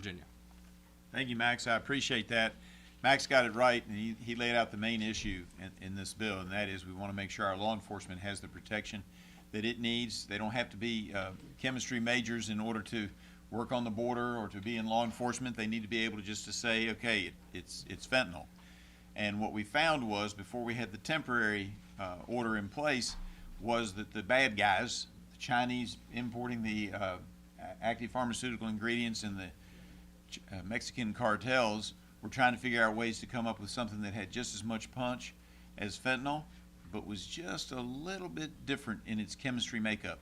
Virginia. Thank you, Max. I appreciate that. Max got it right, and he laid out the main issue in this bill, and that is we want to make sure our law enforcement has the protection that it needs. They don't have to be chemistry majors in order to work on the border or to be in law enforcement. They need to be able to just to say, okay, it's fentanyl. And what we found was, before we had the temporary order in place, was that the bad guys, the Chinese importing the active pharmaceutical ingredients and the Mexican cartels, were trying to figure out ways to come up with something that had just as much punch as fentanyl, but was just a little bit different in its chemistry makeup.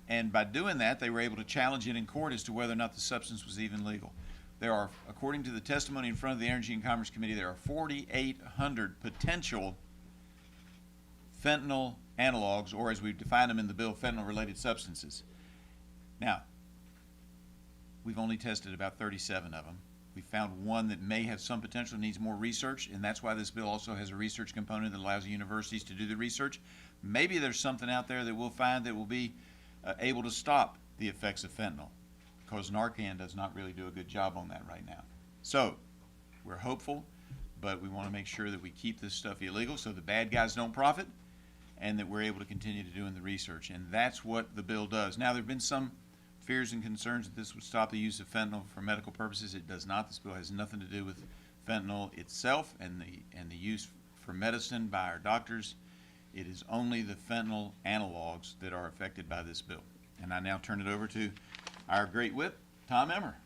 And by doing that, they were able to challenge it in court as to whether or not the substance was even legal. There are, according to the testimony in front of the Energy and Commerce Committee, there are 4,800 potential fentanyl analogs, or as we've defined them in the bill, fentanyl-related substances. Now, we've only tested about 37 of them. We found one that may have some potential, needs more research, and that's why this bill also has a research component that allows the universities to do the research. Maybe there's something out there that we'll find that will be able to stop the effects of fentanyl, because Narcan does not really do a good job on that right now. So we're hopeful, but we want to make sure that we keep this stuff illegal so the bad guys don't profit, and that we're able to continue to do in the research. And that's what the bill does. Now, there have been some fears and concerns that this would stop the use of fentanyl for medical purposes. It does not. This bill has nothing to do with fentanyl itself and the use for medicine by our doctors. It is only the fentanyl analogs that are affected by this bill. And I now turn it over to our great whip, Tom Emmer.